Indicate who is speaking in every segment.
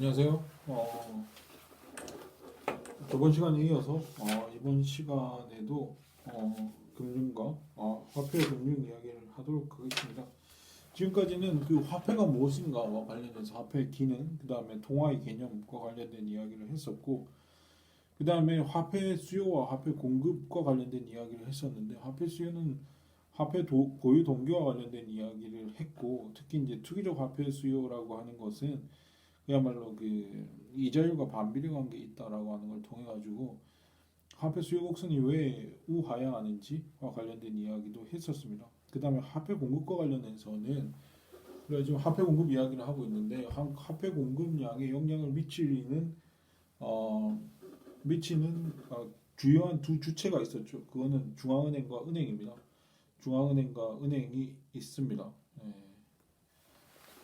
Speaker 1: 안녕하세요. 저번 시간에 이어서 이번 시간에도 금융과 화폐 금융 이야기를 하도록 하겠습니다. 지금까지는 그 화폐가 무엇인가와 관련해서 화폐 기능, 그 다음에 통화의 개념과 관련된 이야기를 했었고, 그 다음에 화폐 수요와 화폐 공급과 관련된 이야기를 했었는데, 화폐 수요는 보유 동기와 관련된 이야기를 했고, 특히 이제 투기적 화폐 수요라고 하는 것은 그야말로 그 이자율과 반비례 관계에 있다라고 하는 걸 통해 가지고 화폐 수요 곡선이 왜 우하향하는지와 관련된 이야기도 했었습니다. 그 다음에 화폐 공급과 관련해서는 우리가 지금 화폐 공급 이야기를 하고 있는데 화폐 공급량에 영향을 어, 미치는 주요한 두 주체가 있었죠. 그거는 중앙은행과 은행입니다. 중앙은행과 은행이 있습니다. 예.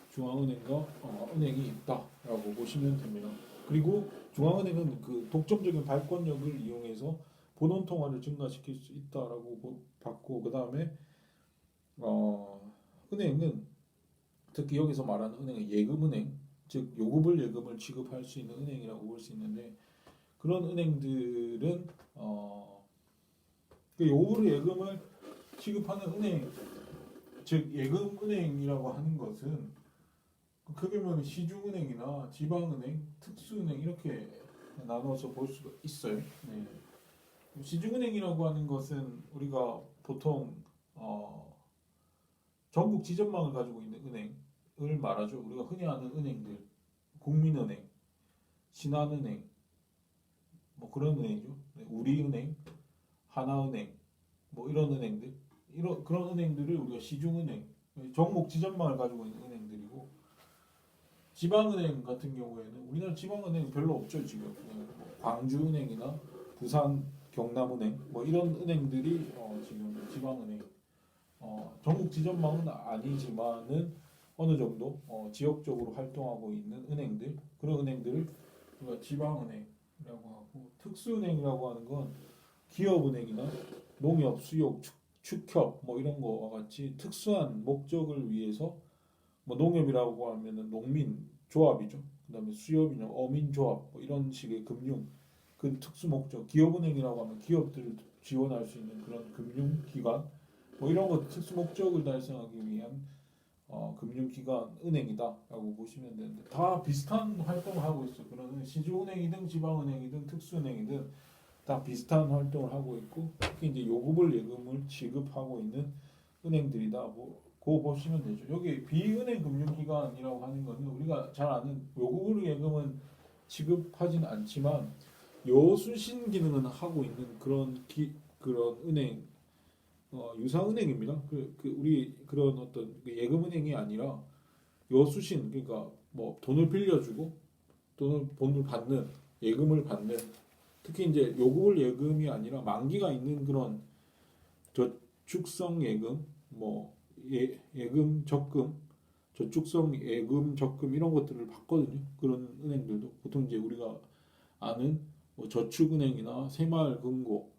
Speaker 1: 중앙은행과 은행이 있다라고 보시면 됩니다. 그리고 중앙은행은 그 독점적인 발권력을 이용해서 본원 통화를 증가시킬 수 있다라고 봤고, 그 다음에 은행은 특히 여기서 말하는 은행은 예금은행, 즉 요구불 예금을 취급할 수 있는 은행이라고 볼 수 있는데, 그런 은행들은 그 요구불 예금을 취급하는 은행, 즉 예금은행이라고 하는 것은 크게 보면 시중은행이나 지방은행, 특수은행 이렇게 나눠서 볼 수가 있어요. 네. 시중은행이라고 하는 것은 우리가 보통 전국 지점망을 가지고 있는 은행을 말하죠. 우리가 흔히 아는 은행들, 국민은행, 신한은행, 뭐 그런 은행이죠. 네. 우리은행, 하나은행, 뭐 이런 은행들, 그런 은행들을 우리가 시중은행, 전국 지점망을 가지고 있는 은행들이고, 지방은행 같은 경우에는 우리나라 지방은행 별로 없죠 지금. 뭐 광주은행이나 부산 경남은행 뭐 이런 은행들이 지금 지방은행 전국 지점망은 아니지만은 어느 정도 지역적으로 활동하고 있는 은행들, 그런 은행들을 우리가 지방은행이라고 하고, 특수은행이라고 하는 건 기업은행이나 농협, 수협, 축협 뭐 이런 거와 같이 특수한 목적을 위해서, 뭐 농협이라고 하면은 농민 조합이죠. 그다음에 수협이나 어민 조합 뭐 이런 식의 금융, 그 특수 목적. 기업은행이라고 하면 기업들을 지원할 수 있는 그런 금융기관 뭐 이런 것 특수 목적을 달성하기 위한 금융기관 은행이다라고 보시면 되는데, 다 비슷한 활동을 하고 있어요. 그런 시중은행이든 지방은행이든 특수은행이든 다 비슷한 활동을 하고 있고, 특히 이제 요금을 예금을 지급하고 있는 은행들이다. 고 보시면 되죠. 여기 비은행 금융기관이라고 하는 거는 우리가 잘 아는 요금을 예금은 지급하진 않지만 여수신 기능은 하고 있는 그런 은행, 유사은행입니다. 우리 그런 어떤 예금은행이 아니라 여수신, 그러니까 뭐 돈을 빌려주고 돈을 받는, 예금을 받는, 특히 이제 요금을 예금이 아니라 만기가 있는 그런 저축성 예금, 뭐 예금 적금, 저축성 예금 적금 이런 것들을 받거든요. 그런 은행들도 보통 이제 우리가 아는 뭐 저축은행이나 새마을금고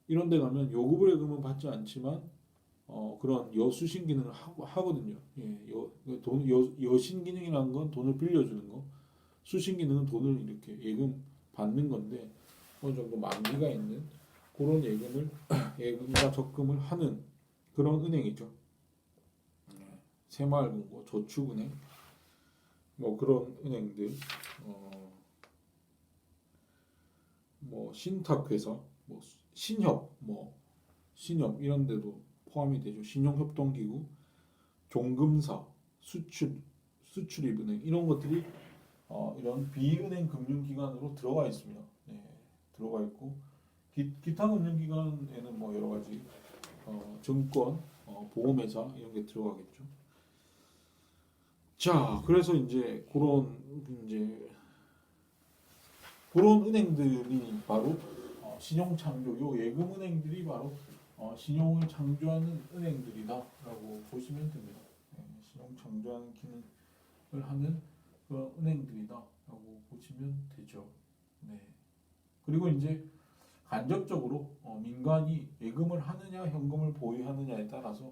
Speaker 1: 이런 데 가면 요금을 예금은 받지 않지만 그런 여수신 기능을 하거든요. 예, 여신 기능이라는 건 돈을 빌려주는 거, 수신 기능은 돈을 이렇게 예금 받는 건데, 어느 정도 만기가 있는 그런 예금을 예금과 적금을 하는 그런 은행이죠. 새마을금고, 저축은행, 뭐 그런 은행들, 뭐 신탁회사, 뭐 신협, 뭐 신협 이런 데도 포함이 되죠. 신용협동기구, 종금사, 수출입은행 이런 것들이 이런 비은행 금융기관으로 들어가 있습니다. 네, 들어가 있고, 기타 금융기관에는 뭐 여러 가지 증권, 보험회사 이런 게 들어가겠죠. 자, 그래서 그런 은행들이 바로 신용창조, 요 예금은행들이 바로 신용을 창조하는 은행들이다라고 보시면 됩니다. 네, 신용 창조하는 기능을 하는 그런 은행들이다라고 보시면 되죠. 네. 그리고 이제 간접적으로 민간이 예금을 하느냐 현금을 보유하느냐에 따라서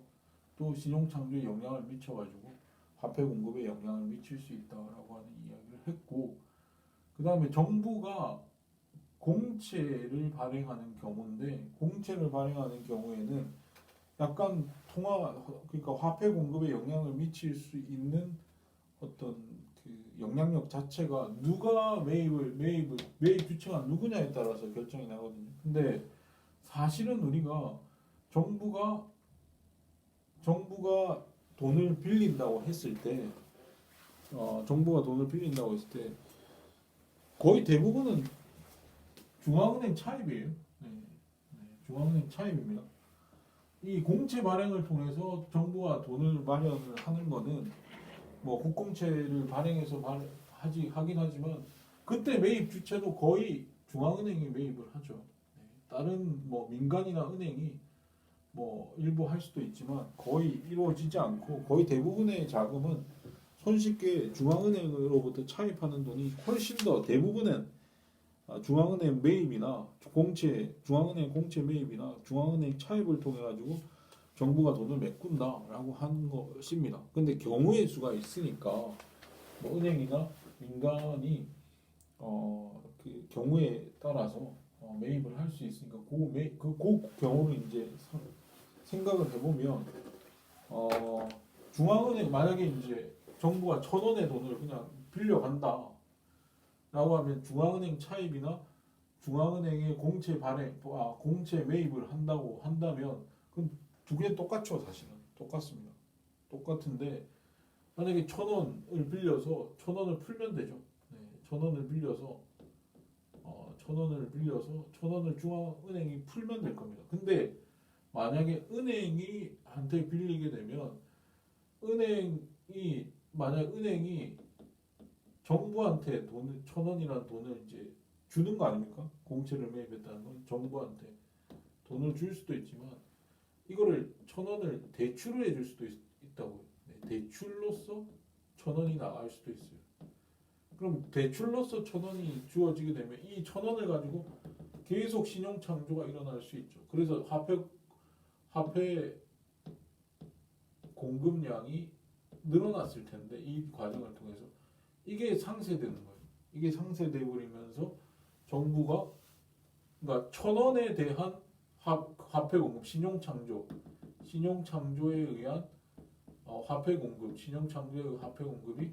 Speaker 1: 또 신용 창조에 영향을 미쳐가지고 화폐 공급에 영향을 미칠 수 있다라고 하는 이야기를 했고, 그 다음에 정부가 공채를 발행하는 경우인데, 공채를 발행하는 경우에는 약간 그러니까 화폐 공급에 영향을 미칠 수 있는 어떤 그 영향력 자체가 누가 매입 주체가 누구냐에 따라서 결정이 나거든요. 근데 사실은 우리가 정부가 돈을 빌린다고 했을 때, 정부가 돈을 빌린다고 했을 때 거의 대부분은 중앙은행 차입이에요. 네, 중앙은행 차입입니다. 이 공채 발행을 통해서 정부가 돈을 마련을 하는 거는 뭐 국공채를 발행해서 하긴 하지만 그때 매입 주체도 거의 중앙은행이 매입을 하죠. 네, 다른 뭐 민간이나 은행이 뭐 일부 할 수도 있지만 거의 이루어지지 않고 거의 대부분의 자금은 손쉽게 중앙은행으로부터 차입하는 돈이 훨씬 더 대부분은 중앙은행 매입이나 중앙은행 공채 매입이나 중앙은행 차입을 통해 가지고 정부가 돈을 메꾼다라고 하는 것입니다. 근데 경우의 수가 있으니까 뭐 은행이나 민간이 그 경우에 따라서 매입을 할 수 있으니까 그 경우를 이제 생각을 해보면 중앙은행 만약에 이제 정부가 1,000원의 돈을 그냥 빌려간다라고 하면 중앙은행 차입이나 중앙은행의 공채 매입을 한다고 한다면 그 두 개 똑같죠. 사실은 똑같습니다. 똑같은데 만약에 1,000원을 빌려서 1,000원을 풀면 되죠. 네, 1,000원을 빌려서 1,000원을 중앙은행이 풀면 될 겁니다. 근데 만약에 은행이 한테 빌리게 되면 은행이 정부한테 1,000원이라는 돈을 이제 주는 거 아닙니까? 공채를 매입했다는 건 정부한테 돈을 줄 수도 있지만 이거를 1,000원을 대출을 해줄 수도 있다고요. 네, 대출로서 1,000원이 나갈 수도 있어요. 그럼 대출로서 1,000원이 주어지게 되면 이 1,000원을 가지고 계속 신용 창조가 일어날 수 있죠. 그래서 화폐 공급량이 늘어났을 텐데 이 과정을 통해서 이게 상쇄되는 거예요. 이게 상쇄돼 버리면서 정부가 그러니까 1,000원에 대한 화폐 공급, 신용 창조에 의한 화폐 공급, 신용 창조에 의한 화폐 공급이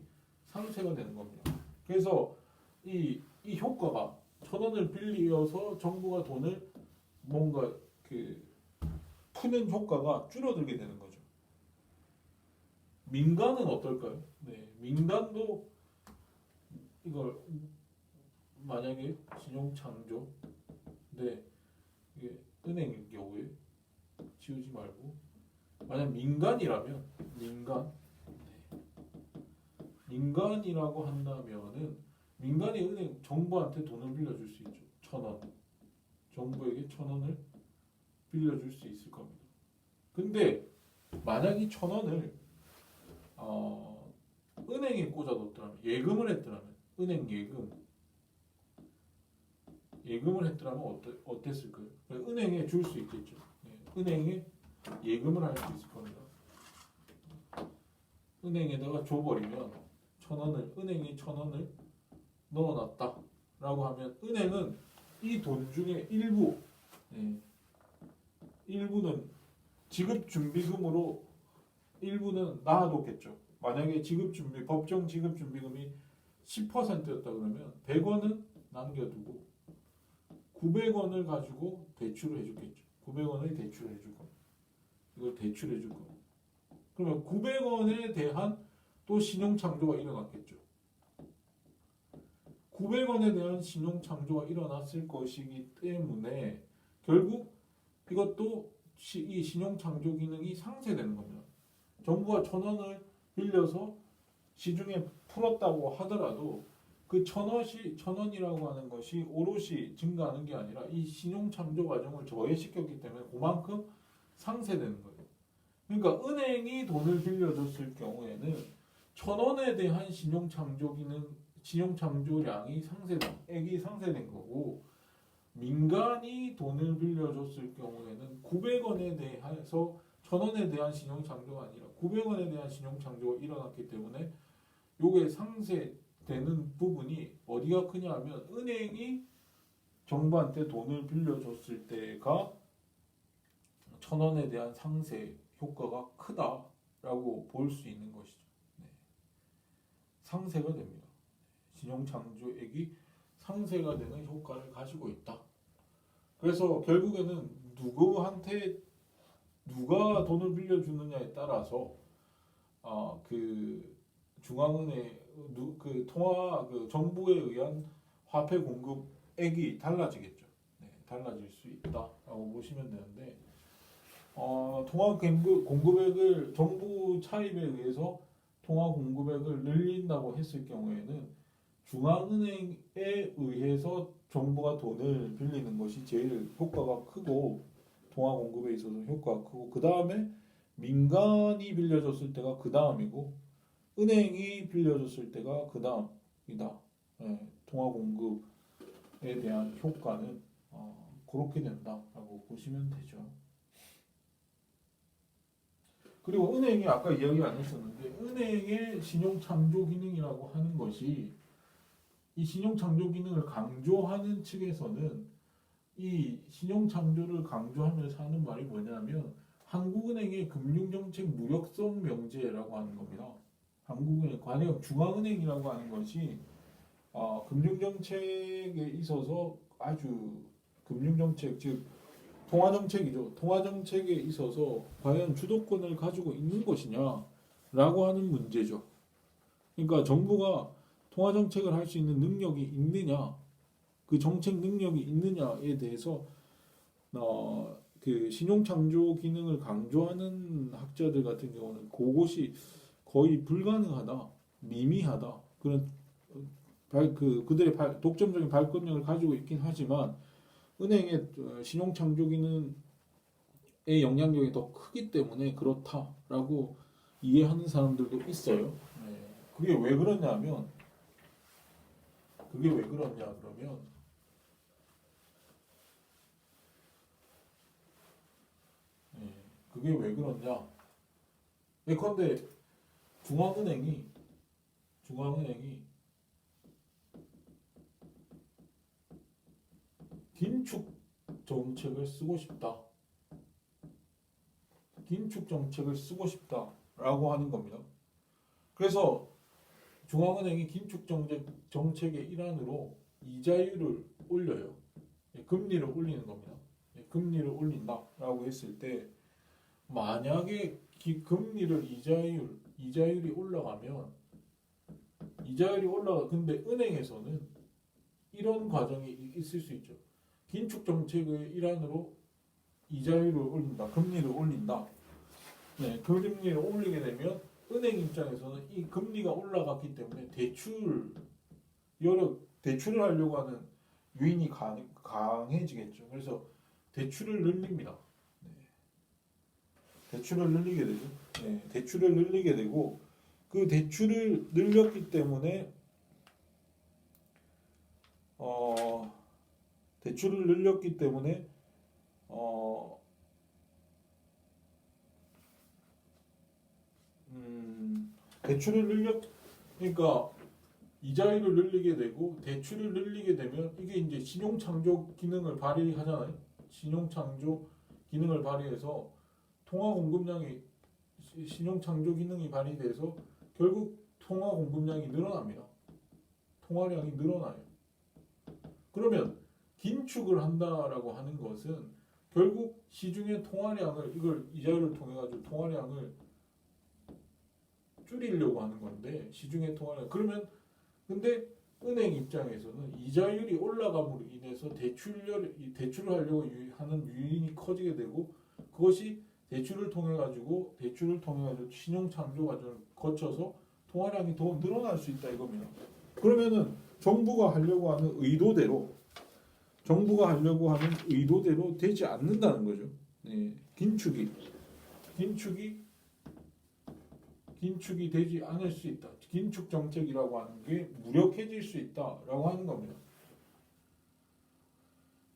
Speaker 1: 상쇄가 되는 겁니다. 그래서 이 효과가 1,000원을 빌려서 정부가 돈을 뭔가 그 푸는 효과가 줄어들게 되는 거죠. 민간은 어떨까요? 네, 민간도 이걸 만약에 신용 창조, 네, 이게 은행인 경우에 지우지 말고 만약 민간이라면 민간이라고 한다면은 민간이 정부한테 돈을 빌려줄 수 있죠. 1,000원. 정부에게 1,000원을 빌려줄 수 있을 겁니다. 근데 만약 이 1,000원을 은행에 꽂아뒀더라면 예금을 했더라면 은행 예금을 했더라면 어땠을까요? 은행에 줄 수 있겠죠. 네, 은행에 예금을 할 수 있을 겁니다. 은행에다가 줘버리면 은행이 1,000원을 넣어놨다라고 하면 은행은 이 돈 중에 일부는 지급준비금으로 일부는 놔뒀겠죠. 만약에 법정 지급준비금이 10%였다 그러면 100원은 남겨두고 900원을 가지고 대출을 해줬겠죠. 900원을 대출을 해줄 겁니다. 이걸 대출해 줄 겁니다. 그러면 900원에 대한 또 신용창조가 일어났겠죠. 900원에 대한 신용창조가 일어났을 것이기 때문에 결국 이것도 이 신용창조 기능이 상쇄되는 겁니다. 정부가 1,000원을 빌려서 시중에 풀었다고 하더라도 그 1,000원이라고 하는 것이 오롯이 증가하는 게 아니라 이 신용창조 과정을 저해시켰기 때문에 그만큼 상쇄되는 거예요. 그러니까 은행이 돈을 빌려줬을 경우에는 1,000원에 대한 신용창조량이 상쇄된 거고 민간이 돈을 빌려줬을 경우에는 900원에 대해서 1,000원에 대한 신용 창조가 아니라 900원에 대한 신용 창조가 일어났기 때문에 요게 상쇄되는 부분이 어디가 크냐 하면 은행이 정부한테 돈을 빌려줬을 때가 1,000원에 대한 상쇄 효과가 크다라고 볼 수 있는 것이죠. 네. 상쇄가 됩니다. 신용창조액이 상쇄가 되는 효과를 가지고 있다. 그래서 결국에는 누구한테 누가 돈을 빌려주느냐에 따라서 그 중앙은행 그 통화 그 정부에 의한 화폐 공급액이 달라지겠죠. 네, 달라질 수 있다라고 보시면 되는데 통화 공급액을 정부 차입에 의해서 통화 공급액을 늘린다고 했을 경우에는 중앙은행에 의해서 정부가 돈을 빌리는 것이 제일 효과가 크고 통화 공급에 있어서 효과가 크고 그 다음에 민간이 빌려줬을 때가 그 다음이고 은행이 빌려줬을 때가 그 다음이다. 네, 통화 공급에 대한 효과는 그렇게 된다라고 보시면 되죠. 그리고 은행이 아까 이야기 안 했었는데 은행의 신용창조 기능이라고 하는 것이 이 신용창조 기능을 강조하는 측에서는 이 신용창조를 강조하면서 하는 말이 뭐냐면 한국은행의 금융정책 무력성 명제라고 하는 겁니다. 한국은행, 관영 중앙은행이라고 하는 것이 금융정책에 있어서 아주 금융정책 즉 통화정책이죠. 통화정책에 있어서 과연 주도권을 가지고 있는 것이냐라고 하는 문제죠. 그러니까 정부가 통화정책을 할 수 있는 능력이 있느냐, 그 정책 능력이 있느냐에 대해서 그 신용창조 기능을 강조하는 학자들 같은 경우는 그것이 거의 불가능하다, 미미하다 그런 그들의 독점적인 발권력을 가지고 있긴 하지만 은행의 신용창조 기능의 영향력이 더 크기 때문에 그렇다라고 이해하는 사람들도 있어요. 네. 그게 왜 그러냐면 그러면 그게 왜 그러냐? 예컨대 중앙은행이 긴축 정책을 쓰고 싶다. 긴축 정책을 쓰고 싶다라고 하는 겁니다. 그래서 중앙은행이 긴축 정책의 일환으로 이자율을 올려요. 금리를 올리는 겁니다. 금리를 올린다라고 했을 때 만약에 금리를 이자율이 올라가면 근데 은행에서는 이런 과정이 있을 수 있죠. 긴축 정책의 일환으로 이자율을 올린다, 금리를 올린다. 네, 금리를 올리게 되면 은행 입장에서는 이 금리가 올라갔기 때문에 대출을 하려고 하는 유인이 강해지겠죠. 그래서 대출을 늘립니다. 네. 대출을 늘리게 되죠. 네, 대출을 늘리게 되고 그 대출을 늘렸기 때문에 대출을 늘렸기 때문에 그러니까 이자율을 늘리게 되고 대출을 늘리게 되면 이게 이제 신용창조 기능을 발휘하잖아요. 신용창조 기능을 발휘해서 통화 공급량이 신용창조 기능이 발휘돼서 결국 통화 공급량이 늘어납니다. 통화량이 늘어나요. 그러면 긴축을 한다라고 하는 것은 결국 시중의 통화량을 이걸 이자율을 통해 가지고 통화량을 줄이려고 하는 건데 시중의 통화량 그러면 근데 은행 입장에서는 이자율이 올라감으로 인해서 대출을 하려고 하는 유인이 커지게 되고 그것이 대출을 통해 가지고 신용 창조 과정을 거쳐서 통화량이 더 늘어날 수 있다 이겁니다. 그러면은 정부가 하려고 하는 의도대로 되지 않는다는 거죠. 네, 긴축이 되지 않을 수 있다. 긴축 정책이라고 하는 게 무력해질 수 있다라고 하는 겁니다.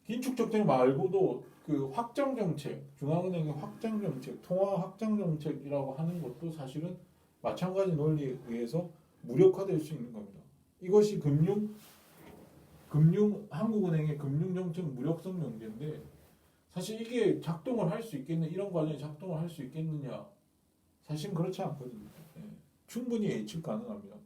Speaker 1: 긴축 정책 말고도 그 확장 정책, 중앙은행의 확장 정책, 통화 확장 정책이라고 하는 것도 사실은 마찬가지 논리에 의해서 무력화될 수 있는 겁니다. 이것이 한국은행의 금융정책 무력성 명제인데 사실 이게 작동을 할 수 있겠느 이런 관련이 작동을 할 수 있겠느냐? 사실은 그렇지 않거든요. 예, 충분히 예측 가능합니다.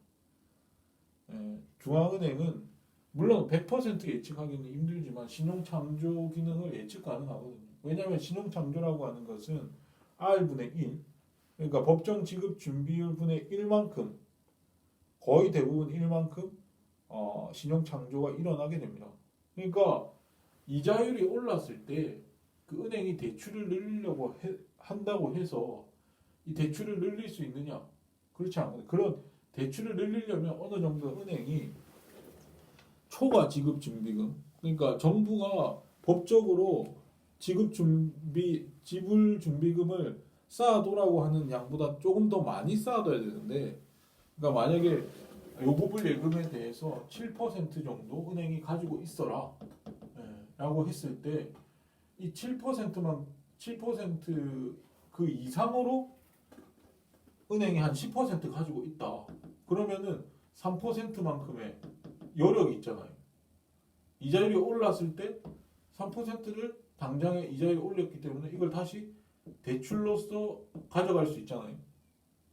Speaker 1: 예, 중앙은행은 물론 100% 예측하기는 힘들지만 신용창조 기능을 예측 가능하거든요. 왜냐하면 신용창조라고 하는 것은 R분의 1, 그러니까 법정 지급 준비율 분의 1만큼 거의 대부분 1만큼 신용창조가 일어나게 됩니다. 그러니까 이자율이 올랐을 때 그 은행이 대출을 늘리려고 한다고 해서 이 대출을 늘릴 수 있느냐? 그렇지 않거든요. 그런 대출을 늘리려면 어느 정도 은행이 초과 지급 준비금, 그러니까 정부가 법적으로 지불 준비금을 쌓아두라고 하는 양보다 조금 더 많이 쌓아둬야 되는데, 그러니까 만약에 요구불 예금에 대해서 7% 정도 은행이 가지고 있어라, 라고 했을 때 이 7%만 7%그 이상으로 은행이 한 10% 가지고 있다. 그러면은 3%만큼의 여력이 있잖아요. 이자율이 올랐을 때 3%를 당장에 이자율이 올렸기 때문에 이걸 다시 대출로서 가져갈 수 있잖아요.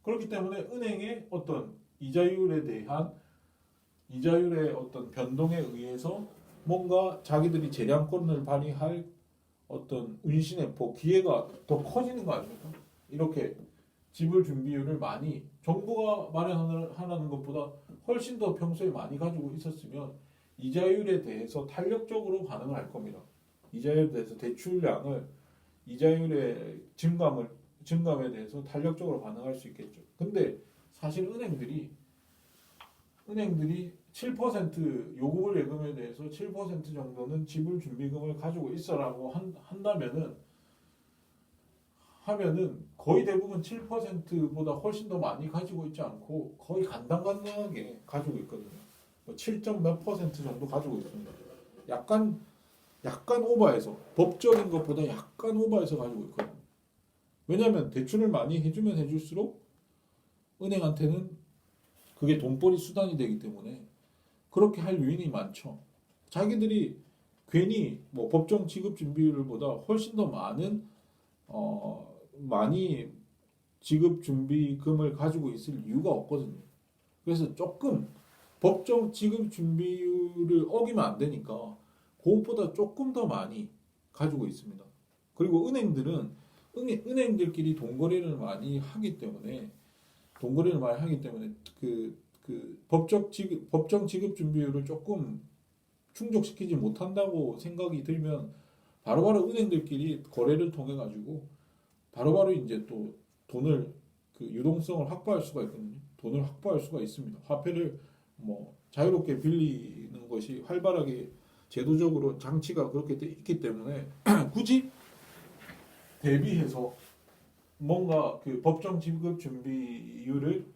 Speaker 1: 그렇기 때문에 은행의 어떤 이자율의 어떤 변동에 의해서 뭔가 자기들이 재량권을 발휘할 어떤 운신의 기회가 더 커지는 거 아닙니까? 이렇게 지불 준비율을 많이 정부가 마련하는 것보다 훨씬 더 평소에 많이 가지고 있었으면 이자율에 대해서 탄력적으로 반응을 할 겁니다. 이자율에 대해서 대출량을 이자율의 증감에 대해서 탄력적으로 반응할 수 있겠죠. 근데 사실 은행들이 7% 요구불 예금에 대해서 7% 정도는 지불 준비금을 가지고 있어라고 하면은 거의 대부분 7%보다 훨씬 더 많이 가지고 있지 않고 거의 간당간당하게 가지고 있거든요. 7점 몇 퍼센트 정도 가지고 있습니다. 약간 오버해서 법적인 것보다 약간 오버해서 가지고 있거든요. 왜냐하면 대출을 많이 해주면 해줄수록 은행한테는 그게 돈벌이 수단이 되기 때문에 그렇게 할 요인이 많죠. 자기들이 괜히 뭐 법정 지급 준비율보다 훨씬 더 많이 지급 준비금을 가지고 있을 이유가 없거든요. 그래서 조금 법정 지급 준비율을 어기면 안 되니까 그것보다 조금 더 많이 가지고 있습니다. 그리고 은행들끼리 돈거래를 많이 하기 때문에 그 법정 지급 준비율을 조금 충족시키지 못한다고 생각이 들면 바로바로 은행들끼리 거래를 통해 가지고 바로바로 이제 또 돈을 그 유동성을 확보할 수가 있거든요. 돈을 확보할 수가 있습니다. 화폐를 뭐 자유롭게 빌리는 것이 활발하게 제도적으로 장치가 그렇게 돼 있기 때문에 굳이 대비해서 뭔가 그 법정 지급 준비율을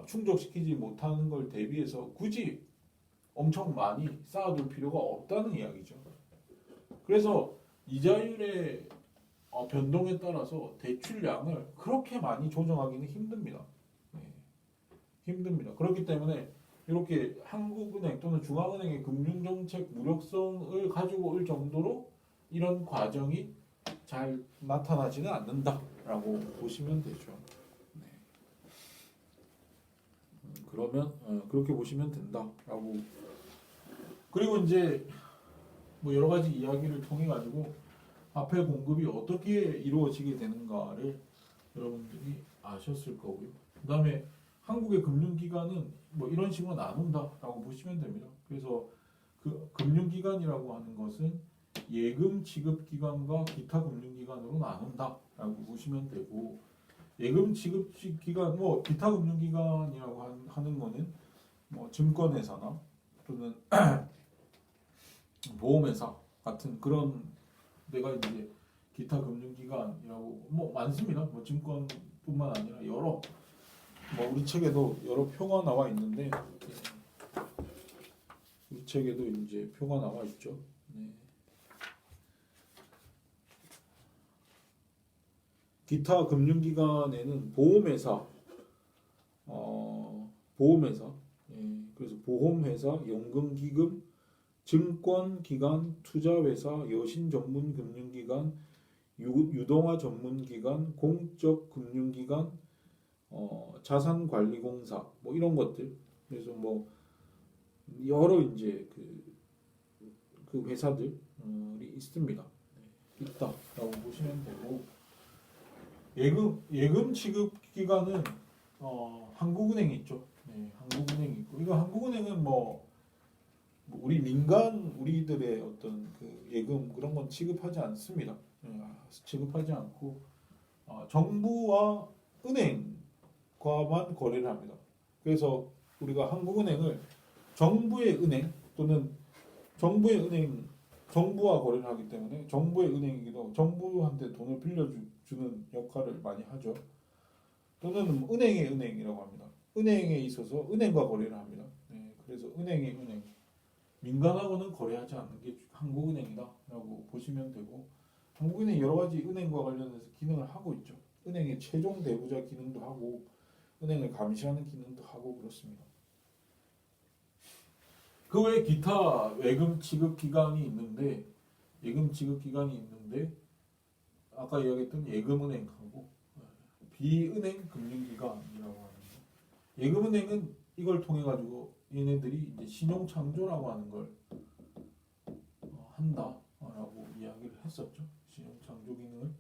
Speaker 1: 충족시키지 못하는 걸 대비해서 굳이 엄청 많이 쌓아둘 필요가 없다는 이야기죠. 그래서 이자율의 변동에 따라서 대출량을 그렇게 많이 조정하기는 힘듭니다. 네, 힘듭니다. 그렇기 때문에 이렇게 한국은행 또는 중앙은행의 금융정책 무력성을 가지고 올 정도로 이런 과정이 잘 나타나지는 않는다라고 보시면 되죠. 네. 그러면 그렇게 보시면 된다라고. 그리고 이제 뭐 여러 가지 이야기를 통해 가지고 화폐 공급이 어떻게 이루어지게 되는가를 여러분들이 아셨을 거고요. 그다음에 한국의 금융기관은 뭐 이런 식으로 나눈다라고 보시면 됩니다. 그래서 그 금융기관이라고 하는 것은 예금 지급 기관과 기타 금융기관으로 나눈다라고 보시면 되고, 예금 지급 기관 뭐 기타 금융기관이라고 하는 거는 뭐 증권회사나 또는 보험회사 같은 그런 데가 이제 기타 금융기관이라고 뭐 많습니다. 뭐 증권뿐만 아니라 여러 뭐 우리 책에도 여러 표가 나와 있는데 우리 책에도 이제 표가 나와 있죠. 네. 기타 금융기관에는 보험회사, 보험회사, 예, 그래서 보험회사, 연금기금, 증권기관, 투자회사, 여신전문금융기관, 유동화 전문기관, 공적금융기관, 자산관리공사, 뭐 이런 것들. 그래서 뭐 여러 이제 그 회사들이 있습니다. 네, 있다라고 보시면 되고, 예금 지급 기관은 한국은행이 있죠. 네, 한국은행이 있고, 이거 한국은행은 뭐 우리 민간 우리들의 어떤 그 예금 그런 건 취급하지 않습니다. 네, 취급하지 않고 정부와 은행과만 거래를 합니다. 그래서 우리가 한국은행을 정부의 은행 또는 정부의 은행 정부와 거래를 하기 때문에 정부의 은행이기도 하고 정부한테 돈을 빌려주는 역할을 많이 하죠. 또는 은행의 은행이라고 합니다. 은행에 있어서 은행과 거래를 합니다. 네, 그래서 은행의 은행 민간하고는 거래하지 않는 게 한국은행이다라고 보시면 되고 한국은행 여러 가지 은행과 관련해서 기능을 하고 있죠. 은행의 최종 대부자 기능도 하고 은행을 감시하는 기능도 하고 그렇습니다. 그 외에 기타 예금 지급 기관이 있는데 아까 이야기했던 예금은행하고 비은행 금융기관이라고 하는데 예금은행은 이걸 통해 가지고 얘네들이 이제 신용 창조라고 하는 걸 한다라고 이야기를 했었죠. 신용 창조 기능을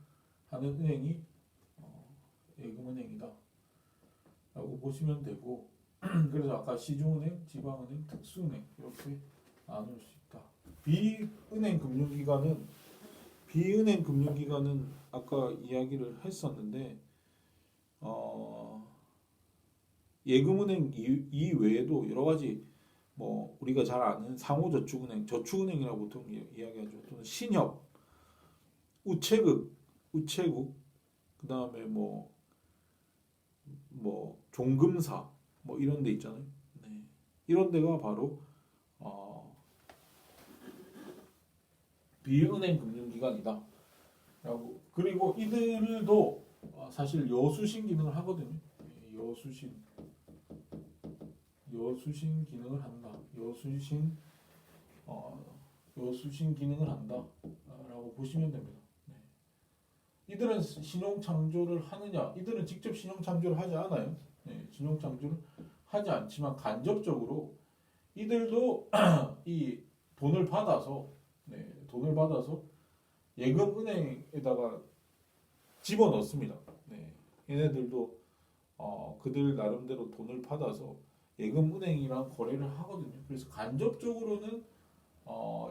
Speaker 1: 하는 은행이 예금은행이다라고 보시면 되고 그래서 아까 시중은행, 지방은행, 특수은행 이렇게 나눌 수 있다. 비은행 금융기관은 아까 이야기를 했었는데 예금은행 이외에도 여러 가지 뭐 우리가 잘 아는 상호저축은행, 저축은행이라고 보통 이야기하죠. 또는 신협, 우체국, 그 다음에 뭐 종금사 뭐 이런 데 있잖아요. 네. 이런 데가 바로 비은행 금융기관이다. 라고 그리고 이들도 사실 여수신 기능을 하거든요. 여수신 기능을 한다. 여수신 기능을 한다라고 보시면 됩니다. 네. 이들은 신용 창조를 하느냐? 이들은 직접 신용 창조를 하지 않아요. 네, 신용 창조를 하지 않지만 간접적으로 이들도 이 돈을 받아서 예금은행에다가 집어넣습니다. 네, 얘네들도 그들 나름대로 돈을 받아서 예금은행이랑 거래를 하거든요. 그래서 간접적으로는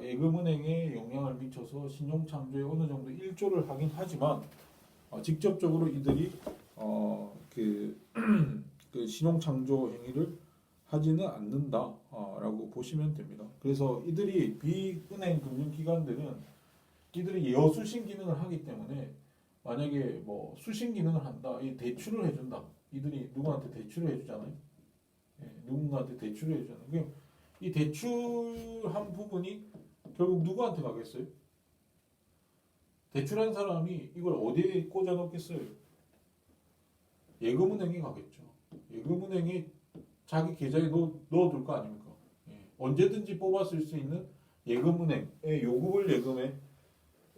Speaker 1: 예금은행에 영향을 미쳐서 신용창조에 어느 정도 일조를 하긴 하지만 직접적으로 이들이 그 신용창조 행위를 하지는 않는다라고 보시면 됩니다. 그래서 이들이 비은행 금융기관들은 이들이 여수신 기능을 하기 때문에 만약에 뭐 수신 기능을 한다, 이 대출을 해준다. 이들이 누구한테 대출을 해주잖아요. 누군가한테 대출을 해주잖아요. 그럼 이 대출한 부분이 결국 누구한테 가겠어요? 대출한 사람이 이걸 어디에 꽂아 놓겠어요? 예금은행에 가겠죠. 예금은행에 자기 계좌에 넣어둘 거 아닙니까? 언제든지 뽑아 쓸 수 있는 예금은행의 요금을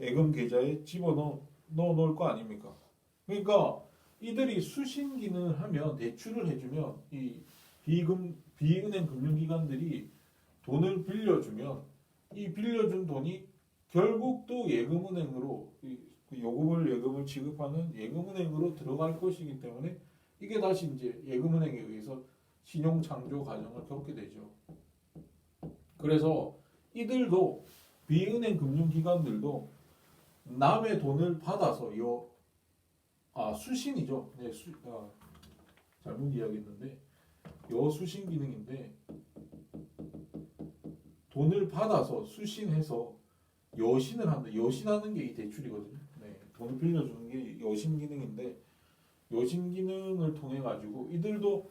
Speaker 1: 예금 계좌에 집어넣어 놓을 거 아닙니까? 그러니까 이들이 수신 기능을 하면 대출을 해주면 이 비은행 금융기관들이 돈을 빌려주면 이 빌려준 돈이 결국 또 예금은행으로 예금을 지급하는 예금은행으로 들어갈 것이기 때문에 이게 다시 이제 예금은행에 의해서 신용 창조 과정을 겪게 되죠. 그래서 이들도 비은행 금융기관들도 남의 돈을 받아서 수신이죠. 네, 잘못 이야기했는데 여수신 기능인데 돈을 받아서 수신해서 여신을 한다. 여신하는 게 이 대출이거든요. 네, 돈을 빌려주는 게 여신 기능인데 여신 기능을 통해 가지고 이들도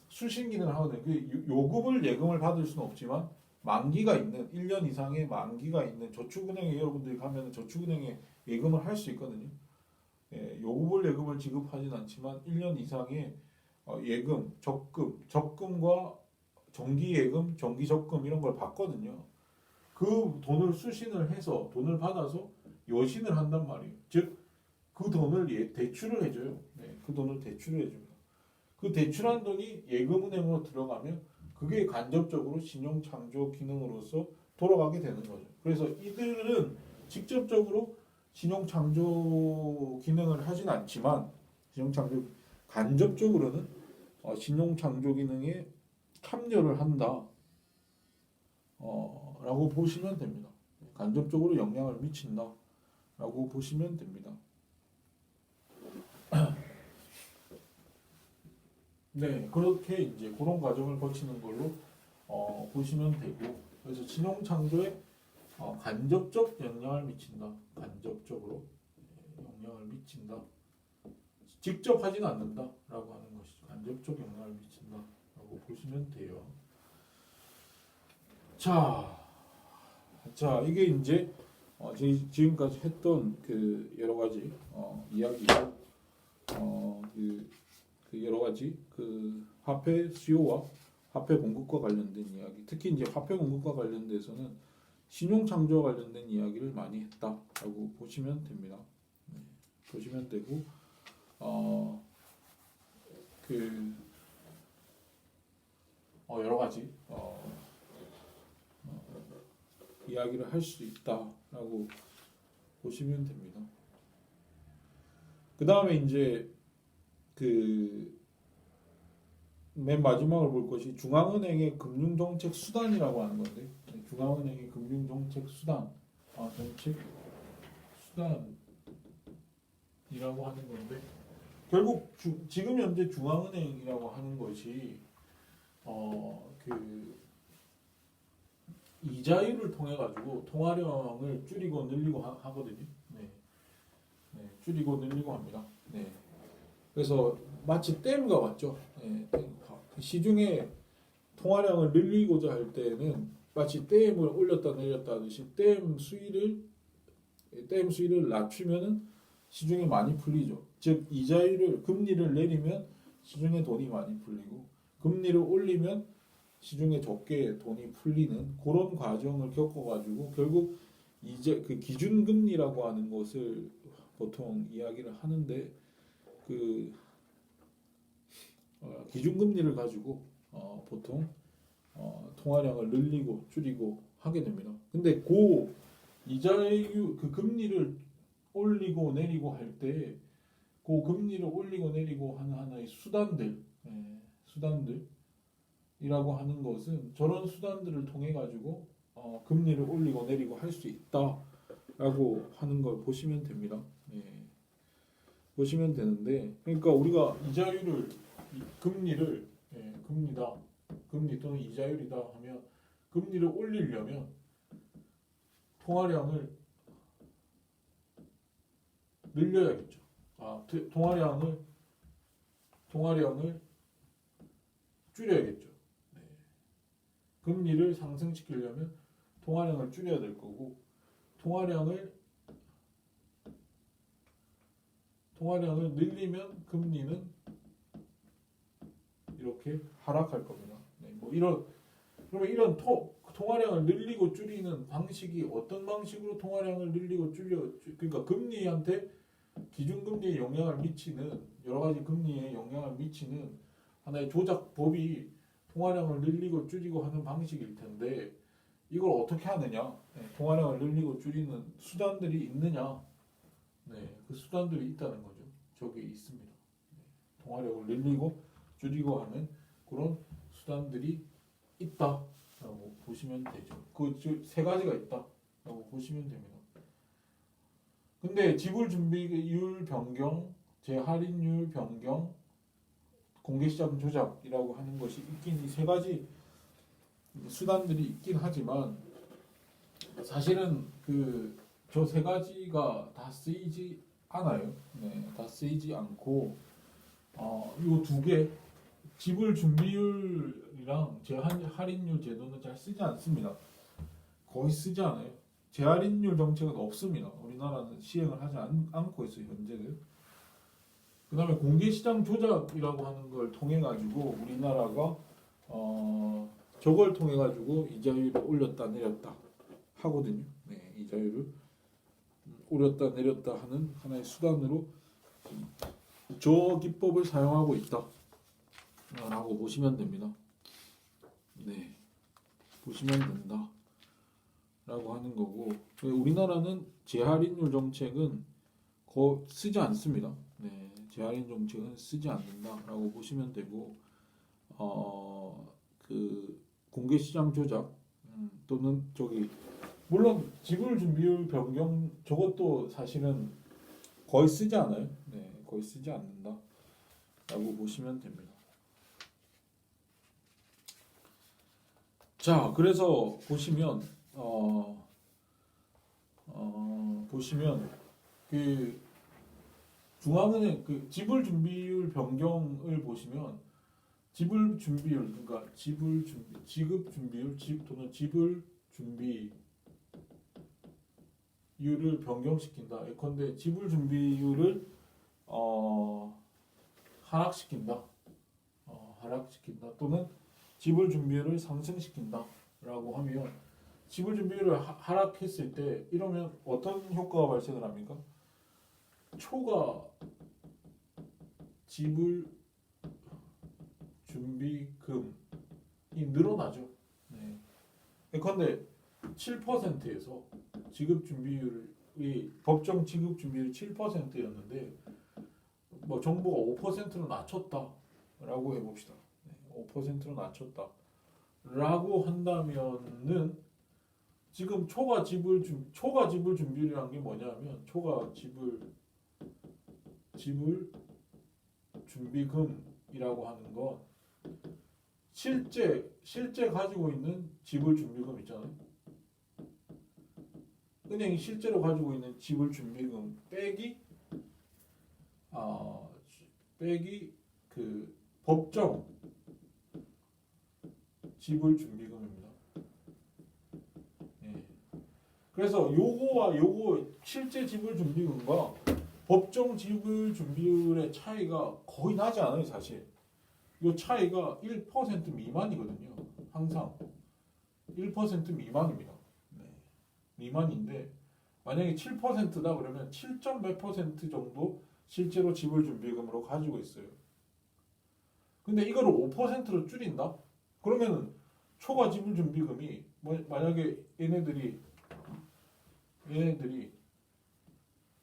Speaker 1: 수신 기능을 하거든요. 그 요금을 예금을 받을 수는 없지만 만기가 있는 1년 이상의 만기가 있는 저축은행에 여러분들이 가면 저축은행에 예금을 할 수 있거든요. 요구불 예금을 지급하진 않지만 1년 이상의 예금, 적금과 정기 예금, 정기 적금 이런 걸 받거든요. 그 돈을 수신을 해서 돈을 받아서 여신을 한단 말이에요. 즉 그 돈을 대출을 해줘요. 그 돈을 대출을 해줍니다. 그 대출한 돈이 예금은행으로 들어가면 그게 간접적으로 신용창조 기능으로서 돌아가게 되는 거죠. 그래서 이들은 직접적으로 신용창조 기능을 하진 않지만 간접적으로는 신용창조 기능에 참여를 한다 라고 보시면 됩니다. 간접적으로 영향을 미친다 라고 보시면 됩니다. 네, 그렇게 이제 그런 과정을 거치는 걸로 보시면 되고, 그래서 신용창조에 간접적 영향을 미친다. 간접적으로 영향을 미친다. 직접 하지는 않는다라고 하는 것이죠. 간접적 영향을 미친다라고 보시면 돼요. 자, 이게 이제 지금까지 했던 그 여러 가지 이야기고, 그 여러 가지 그 화폐 수요와 화폐 공급과 관련된 이야기, 특히 이제 화폐 공급과 관련돼서는 신용 창조와 관련된 이야기를 많이 했다라고 보시면 됩니다. 보시면 되고, 여러 가지 이야기를 할 수 있다라고 보시면 됩니다. 그 다음에 이제 그 맨 마지막으로 볼 것이 중앙은행의 금융정책 수단이라고 하는 건데, 중앙은행의 금융정책 수단, 정책 수단이라고 하는 건데, 결국 지금 현재 중앙은행이라고 하는 것이 그 이자율을 통해 가지고 통화량을 줄이고 늘리고 하거든요. 줄이고 늘리고 합니다. 그래서 마치 댐과 같죠. 시중에 통화량을 늘리고자 할 때는 마치 댐을 올렸다 내렸다 하듯이 댐 수위를 낮추면은 시중에 많이 풀리죠. 즉 금리를 내리면 시중에 돈이 많이 풀리고, 금리를 올리면 시중에 적게 돈이 풀리는 그런 과정을 겪어가지고 결국 이제 그 기준금리라고 하는 것을 보통 이야기를 하는데, 그 기준금리를 가지고 보통 통화량을 늘리고 줄이고 하게 됩니다. 근데 그 이자율 그 금리를 올리고 내리고 할 때 그 금리를 올리고 내리고 하는 하나의 수단들이라고 하는 것은 저런 수단들을 통해 가지고 금리를 올리고 내리고 할 수 있다라고 하는 걸 보시면 됩니다. 보시면 되는데, 그러니까 우리가 금리를 금리 또는 이자율이다 하면 금리를 올리려면 통화량을 늘려야겠죠. 통화량을 줄여야겠죠. 금리를 상승시키려면 통화량을 줄여야 될 거고, 통화량을 늘리면 금리는 이렇게 하락할 겁니다. 그러면 이런 통화량을 늘리고 줄이는 방식이 어떤 방식으로 통화량을 늘리고 그러니까 금리한테 기준금리에 영향을 미치는 여러 가지 금리에 영향을 미치는 하나의 조작법이 통화량을 늘리고 줄이고 하는 방식일 텐데, 이걸 어떻게 하느냐? 통화량을 늘리고 줄이는 수단들이 있느냐? 그 수단들이 있다는 거죠. 저기 있습니다. 통화량을 늘리고 줄이고 하는 그런 수단들이 있다라고 보시면 되죠. 그 세 가지가 있다라고 보시면 됩니다. 근데 지불 준비율 변경, 재할인율 변경, 공개시장 조작이라고 하는 것이 있긴, 이 세 가지 수단들이 있긴 하지만 사실은 저 세 가지가 다 쓰이지 않아요. 다 쓰이지 않고 이 두 개, 지불 준비율이랑 재할인율 제도는 잘 쓰지 않습니다. 거의 쓰지 않아요. 재할인율 정책은 없습니다. 우리나라는 시행을 하지 않고 있어요, 현재는. 그다음에 공개시장 조작이라고 하는 걸 통해 가지고 우리나라가 저걸 통해 가지고 이자율을 올렸다 내렸다 하거든요. 네, 이자율을 올렸다 내렸다 하는 하나의 수단으로 저 기법을 사용하고 있다라고 보시면 됩니다. 네, 보시면 된다라고 하는 거고, 우리나라는 재할인율 정책은 쓰지 않습니다. 네, 재할인 정책은 쓰지 않는다라고 보시면 되고, 그 공개시장 조작 또는 물론 지불 준비율 변경 저것도 사실은 거의 쓰지 않아요. 네, 거의 쓰지 않는다라고 보시면 됩니다. 자, 그래서 보시면 보시면 그 중앙은행 그 지불 준비율 변경을 보시면 지불 준비율 그러니까 지급 준비율 또는 지불 준비율을 변경시킨다. 예컨대 지불 준비율을 하락시킨다. 하락시킨다. 또는 지불 준비율을 상승시킨다라고 하면 지불 준비율을 하락했을 때 이러면 어떤 효과가 발생을 합니까? 초과 지불 준비금이 늘어나죠. 네. 예컨대 7%에서 지급 준비율이 법정 지급 준비율이 7%였는데 뭐 정부가 5%로 낮췄다라고 해봅시다. 5%로 낮췄다라고 한다면은 지금 초과 지불 준비율이란 게 뭐냐면 초과 지불 준비금이라고 하는 건 실제 가지고 있는 지불 준비금 있잖아요. 은행이 실제로 가지고 있는 지불 준비금 빼기 그 법정 지불 준비금입니다. 예. 그래서 요거와 요거 실제 지불 준비금과 법정 지불 준비율의 차이가 거의 나지 않아요, 사실. 이 차이가 1% 미만이거든요. 항상 1% 미만입니다. 네. 미만인데 만약에 7%다 그러면 7몇 % 정도 실제로 지불 준비금으로 가지고 있어요. 근데 이거를 5%로 줄인다? 그러면은 초과 지불 준비금이 만약에 얘네들이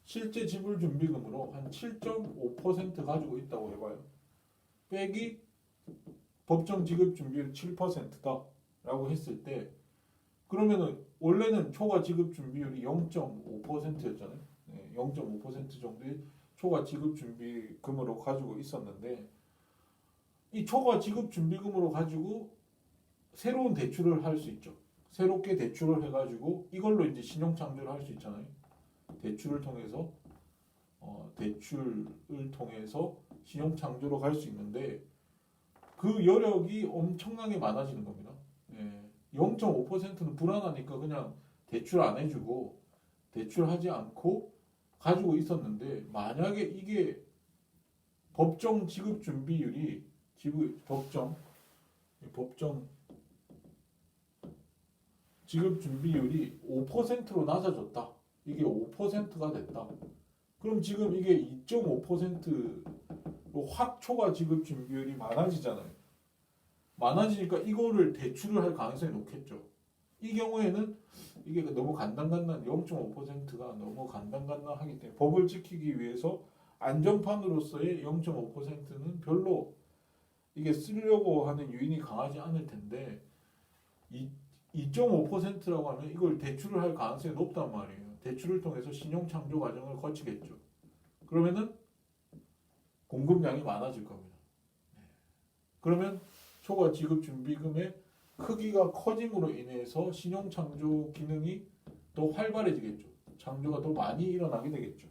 Speaker 1: 실제 지불 준비금으로 한 7.5% 가지고 있다고 해봐요. 빼기 법정 지급 준비율 7%다라고 했을 때 그러면은 원래는 초과 지급 준비율이 0.5%였잖아요. 네, 0.5% 정도의 초과 지급 준비금으로 가지고 있었는데 이 초과 지급 준비금으로 가지고 새로운 대출을 할 수 있죠. 새롭게 대출을 해가지고 이걸로 이제 신용 창조를 할 수 있잖아요. 대출을 통해서 신용 창조로 갈 수 있는데 그 여력이 엄청나게 많아지는 겁니다. 예, 0.5%는 불안하니까 그냥 대출 안 해주고 대출하지 않고 가지고 있었는데 만약에 이게 법정 지급 준비율이 법정 지급 준비율이 5%로 낮아졌다. 이게 5%가 됐다. 그럼 지금 이게 2.5%로 확 초과 지급 준비율이 많아지잖아요. 많아지니까 이거를 대출을 할 가능성이 높겠죠. 이 경우에는 이게 너무 간단간단 0.5%가 너무 간단간단하기 때문에 법을 지키기 위해서 안전판으로서의 0.5%는 별로 이게 쓰려고 하는 유인이 강하지 않을 텐데 2.5%라고 하면 이걸 대출을 할 가능성이 높단 말이에요. 대출을 통해서 신용 창조 과정을 거치겠죠. 그러면은 공급량이 많아질 겁니다. 그러면 초과 지급 준비금의 크기가 커짐으로 인해서 신용 창조 기능이 더 활발해지겠죠. 창조가 더 많이 일어나게 되겠죠.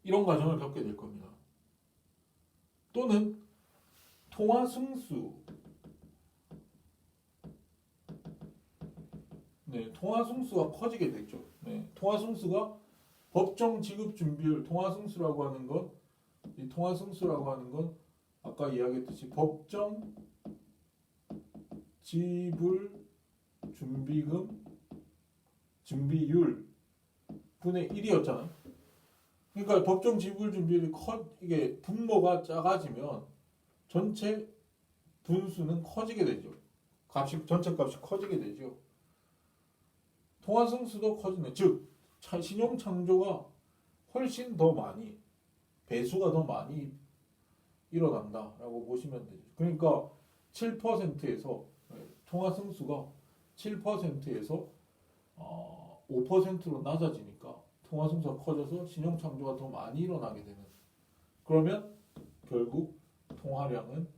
Speaker 1: 이런 과정을 겪게 될 겁니다. 또는 통화 승수. 네, 통화 승수가 커지게 됐죠. 네, 통화 승수가 법정 지급 준비율 통화승수라고 하는 건, 이 통화승수라고 하는 건 아까 이야기했듯이 법정 지불 준비금 준비율 분의 1이었잖아. 그러니까 법정 지불 준비율이 이게 분모가 작아지면 전체 분수는 커지게 되죠. 전체 값이 커지게 되죠. 통화승수도 커지네. 즉 신용 창조가 훨씬 더 많이, 배수가 더 많이 일어난다라고 보시면 되죠. 그러니까 7%에서 통화승수가 7%에서 5%로 낮아지니까 통화승수가 커져서 신용 창조가 더 많이 일어나게 되는. 그러면 결국 통화량은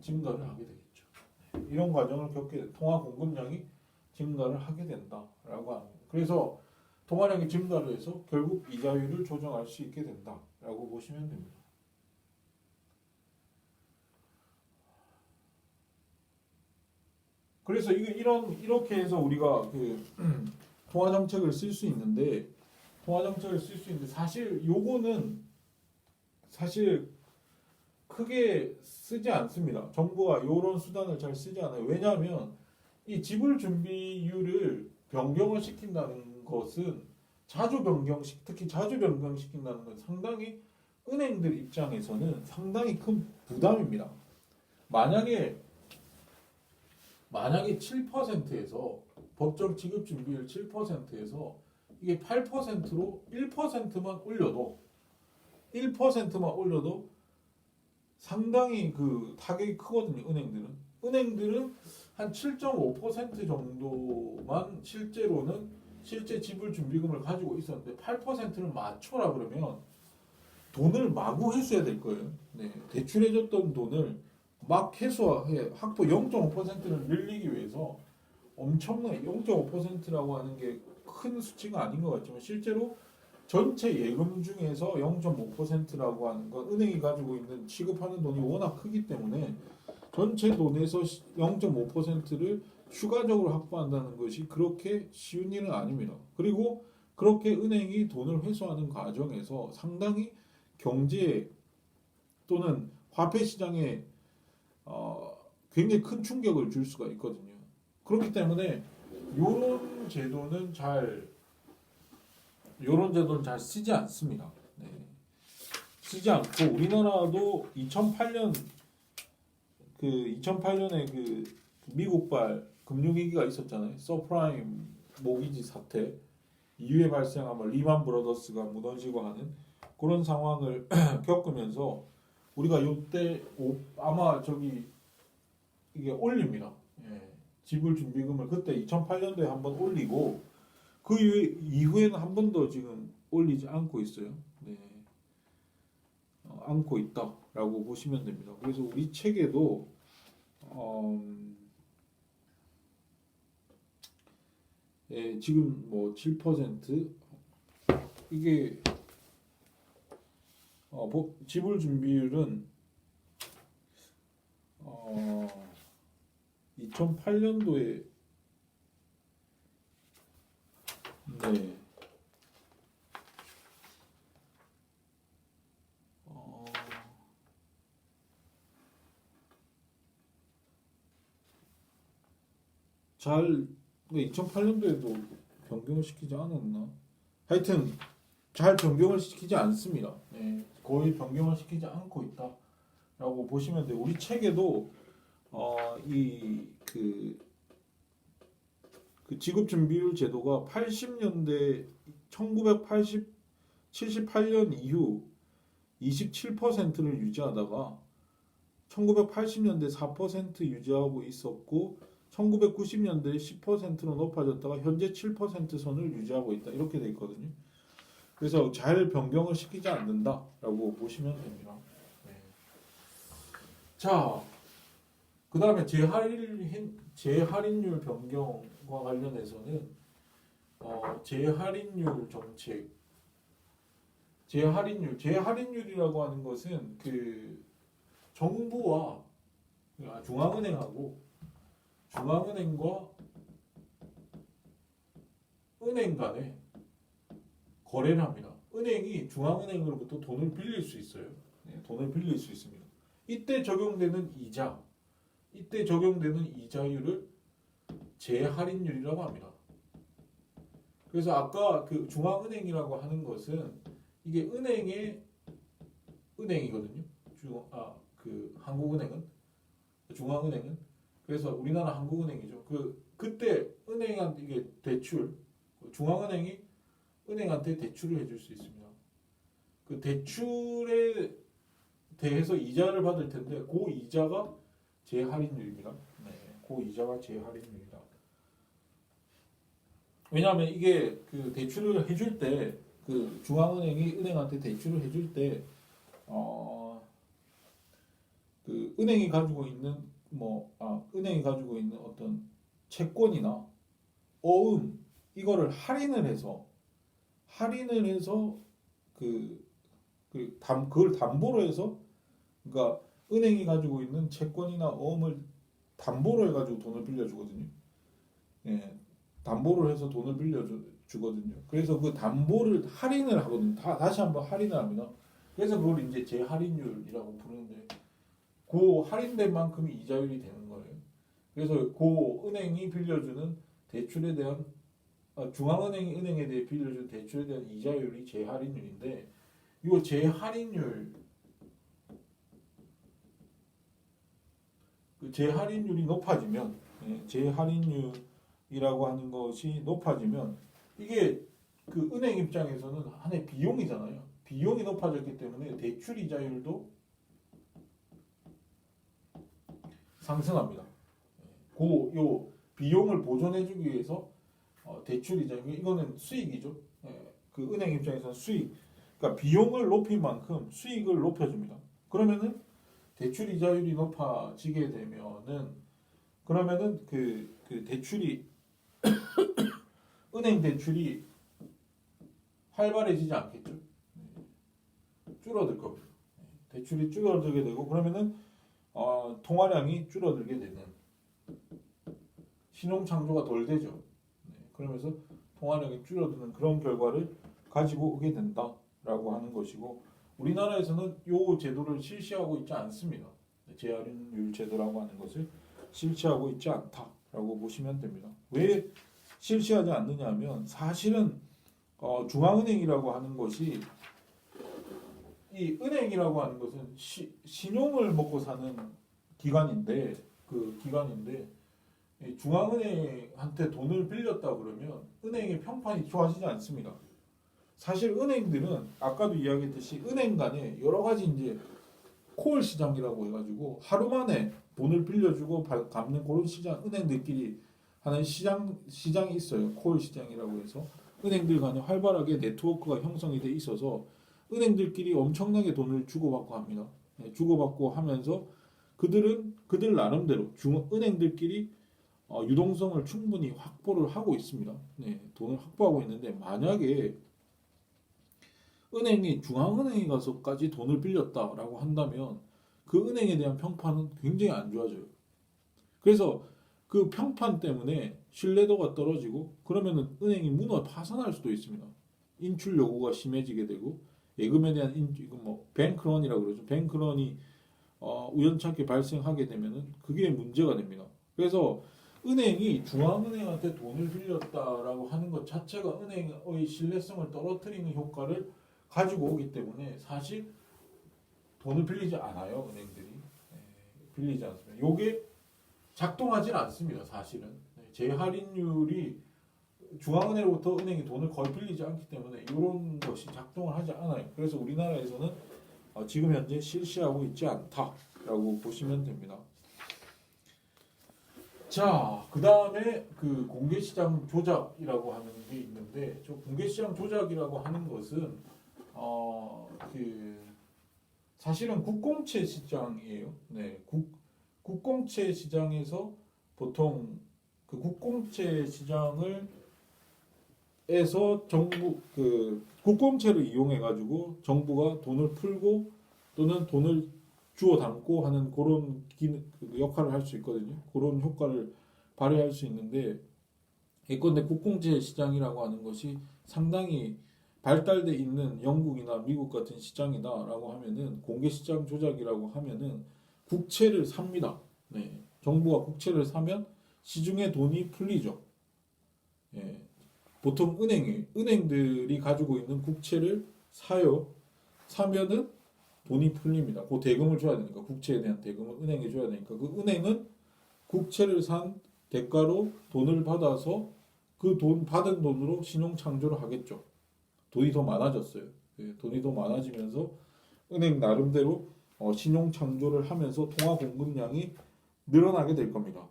Speaker 1: 증가를 하게 되겠죠. 이런 과정을 겪게 통화 공급량이 증가를 하게 된다라고 합니다. 그래서 통화량이 증가를 해서 결국 이자율을 조정할 수 있게 된다라고 보시면 됩니다. 그래서 이렇게 해서 우리가 그 통화 정책을 쓸 수 있는데 사실 요거는 사실 크게 쓰지 않습니다. 정부가 이런 수단을 잘 쓰지 않아요. 왜냐하면 이 지불 준비율을 변경을 시킨다는 것은 특히 자주 변경시킨다는 건 상당히 은행들 입장에서는 상당히 큰 부담입니다. 만약에 7%에서 법정 지급 준비율 7%에서 이게 8%로 1%만 올려도 상당히 그 타격이 크거든요. 은행들은 한 7.5% 정도만 실제 지불 준비금을 가지고 있었는데 8%를 맞춰라 그러면 돈을 마구 회수해야 될 거예요. 네, 대출해줬던 돈을 막 회수해 확보 0.5%를 늘리기 위해서 엄청난 0.5%라고 하는 게 큰 수치가 아닌 것 같지만 실제로 전체 예금 중에서 0.5%라고 하는 건 은행이 가지고 있는 취급하는 돈이 워낙 크기 때문에 전체 돈에서 0.5%를 추가적으로 확보한다는 것이 그렇게 쉬운 일은 아닙니다. 그리고 그렇게 은행이 돈을 회수하는 과정에서 상당히 경제에 또는 화폐 시장에 굉장히 큰 충격을 줄 수가 있거든요. 그렇기 때문에 이런 제도는 잘 쓰지 않습니다. 네. 쓰지 않고 우리나라도 2008년에 그 미국발 금융위기가 있었잖아요. 서프라임 모기지 사태 이후에 발생한 리만 브러더스가 무너지고 하는 그런 상황을 겪으면서 우리가 이때 아마 이게 올립니다. 예. 지불 준비금을 그때 2008년도에 한번 올리고 그 이후에는 한 번도 지금 올리지 않고 있어요. 네. 않고 있다라고 보시면 됩니다. 그래서 우리 책에도 예, 지금 7% 이게 지불 준비율은 2008년도에 네. 잘 2008년도에도 변경을 시키지 않았나? 하여튼 잘 변경을 시키지 않습니다. 네. 거의 변경을 시키지 않고 있다라고 보시면 돼요. 우리 책에도 그 지급 준비율 제도가 80년대 78년 이후 27%를 유지하다가 1980년대 4% 유지하고 있었고 1990년대 10%로 높아졌다가 현재 7% 선을 유지하고 있다. 이렇게 돼 있거든요. 그래서 잘 변경을 시키지 않는다라고 보시면 됩니다. 네. 자, 그 다음에 재할인율 변경과 관련해서는 재할인율 정책, 재할인율이라고 하는 것은 그 정부와 중앙은행과 은행 간에 거래를 합니다. 은행이 중앙은행으로부터 돈을 빌릴 수 있어요. 네, 돈을 빌릴 수 있습니다. 이때 적용되는 이자율을 재할인율이라고 합니다. 그래서 아까 그 중앙은행이라고 하는 것은 이게 은행이거든요. 그 한국은행은 중앙은행은 그래서 우리나라 한국은행이죠. 그때 은행한테 이게 중앙은행이 은행한테 대출을 해줄 수 있습니다. 그 대출에 대해서 이자를 받을 텐데 그 이자가 재할인율입니다. 네, 그 이자가 재할인율이다. 왜냐하면 이게 그 대출을 해줄 때 그 중앙은행이 은행한테 대출을 해줄 때 그 은행이 가지고 있는 은행이 가지고 있는 어떤 채권이나 어음 이거를 할인을 해서 그걸 담보로 해서 그러니까 은행이 가지고 있는 채권이나 어음을 담보로 해가지고 돈을 빌려주거든요. 예, 담보를 해서 돈을 빌려주거든요. 그래서 그 담보를 할인을 하거든요. 다시 한번 할인을 합니다. 그래서 그걸 이제 재할인율이라고 부르는데 그 할인된 만큼이 이자율이 되는 거예요. 그래서 그 은행이 빌려주는 대출에 대한 중앙은행이 은행에 대해 빌려준 대출에 대한 이자율이 재할인율인데 이 재할인율이 높아지면 재할인율이라고 하는 것이 높아지면 이게 그 은행 입장에서는 하나의 비용이잖아요. 비용이 높아졌기 때문에 대출 이자율도 상승합니다. 요 비용을 보존해주기 위해서 대출 이자율 이거는 수익이죠. 그 은행 입장에서는 수익, 그러니까 비용을 높인 만큼 수익을 높여줍니다. 그러면은 대출 이자율이 높아지게 되면은 그러면은 그 대출이 은행 대출이 활발해지지 않겠죠. 줄어들 겁니다. 대출이 줄어들게 되고 그러면은 통화량이 줄어들게 되는 신용 창조가 덜 되죠. 그러면서 통화량이 줄어드는 그런 결과를 가지고 오게 된다라고 하는 것이고 우리나라에서는 이 제도를 실시하고 있지 않습니다. 재할인율 제도라고 하는 것을 실시하고 있지 않다라고 보시면 됩니다. 왜 실시하지 않느냐 하면 사실은 중앙은행이라고 하는 것이 이 은행이라고 하는 것은 신용을 먹고 사는 기관인데 중앙은행한테 돈을 빌렸다 그러면 은행의 평판이 좋아지지 않습니다. 사실 은행들은 아까도 이야기했듯이 은행 간에 여러 가지 이제 콜 시장이라고 해가지고 하루 만에 돈을 빌려주고 갚는 그런 시장 은행들끼리 하는 시장이 있어요. 콜 시장이라고 해서 은행들 간에 활발하게 네트워크가 형성이 돼 있어서 은행들끼리 엄청나게 돈을 주고받고 합니다. 주고받고 하면서 그들 나름대로 은행들끼리 유동성을 충분히 확보를 하고 있습니다. 돈을 확보하고 있는데 만약에 은행이 중앙은행에 가서까지 돈을 빌렸다라고 한다면 그 은행에 대한 평판은 굉장히 안 좋아져요. 그래서 그 평판 때문에 신뢰도가 떨어지고 그러면은 은행이 파산할 수도 있습니다. 인출 요구가 심해지게 되고 예금에 대한 뱅크런이라고 그러죠. 뱅크런이 우연찮게 발생하게 되면은 그게 문제가 됩니다. 그래서 은행이 중앙은행한테 돈을 빌렸다라고 하는 것 자체가 은행의 신뢰성을 떨어뜨리는 효과를 가지고 오기 때문에 사실 돈을 빌리지 않아요. 은행들이 빌리지 않습니다. 이게 작동하지 않습니다. 사실은 재할인율이 중앙은행으로부터 은행이 돈을 거의 빌리지 않기 때문에 이런 것이 작동을 하지 않아요. 그래서 우리나라에서는 지금 현재 실시하고 있지 않다라고 보시면 됩니다. 자, 그 다음에 그 공개시장 조작이라고 하는 게 있는데, 저 공개시장 조작이라고 하는 것은 사실은 국공채 시장이에요. 국공채 시장에서 보통 그 국공채 시장을 에서 국공채를 이용해 가지고 정부가 돈을 풀고 또는 돈을 주워 담고 하는 그런 역할을 할 수 있거든요. 그런 효과를 발휘할 수 있는데 예컨대 국공채 시장이라고 하는 것이 상당히 발달돼 있는 영국이나 미국 같은 시장이다라고 하면은 공개 시장 조작이라고 하면은 국채를 삽니다. 네. 정부가 국채를 사면 시중에 돈이 풀리죠. 예. 보통 은행들이 가지고 있는 국채를 사요. 사면은 돈이 풀립니다. 그 대금을 줘야 되니까 국채에 대한 대금을 은행에 줘야 되니까 그 은행은 국채를 산 대가로 돈을 받아서 그 돈 받은 돈으로 신용 창조를 하겠죠. 돈이 더 많아졌어요. 예, 돈이 더 많아지면서 은행 나름대로 신용 창조를 하면서 통화 공급량이 늘어나게 될 겁니다.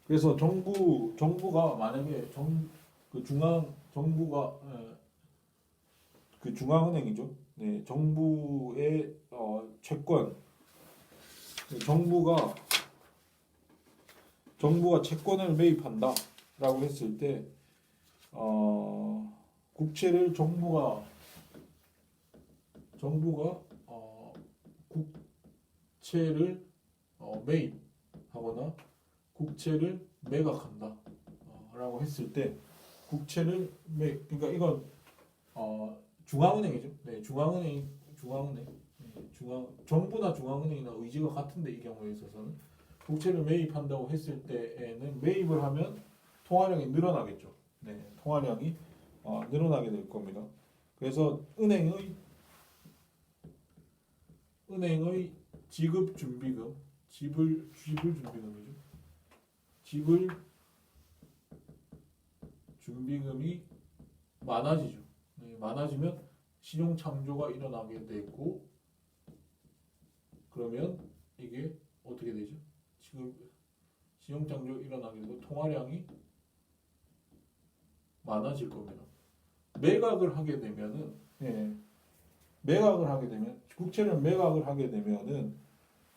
Speaker 1: 그래서 정부가 만약에 그 정부가 그 중앙은행이죠. 네, 정부의 채권, 정부가 채권을 매입한다라고 했을 때 국채를 정부가 국채를 매입하거나 국채를 매각한다 라고 했을 때 국채를 그러니까 이건 중앙은행이죠. 네, 중앙은행 정부나 중앙은행이나 의지가 같은데 이 경우에 있어서는 국채를 매입한다고 했을 때에는 매입을 하면 통화량이 늘어나겠죠. 네, 통화량이 늘어나게 될 겁니다. 그래서 은행의 지급 준비금, 지불 준비금이죠. 지불 준비금이 많아지죠. 네, 많아지면 신용 창조가 일어나게 되고 그러면 이게 어떻게 되죠? 지금 신용 창조 일어나게 되고 통화량이 많아질 겁니다. 매각을 하게 되면은 국채를 매각을 하게 되면은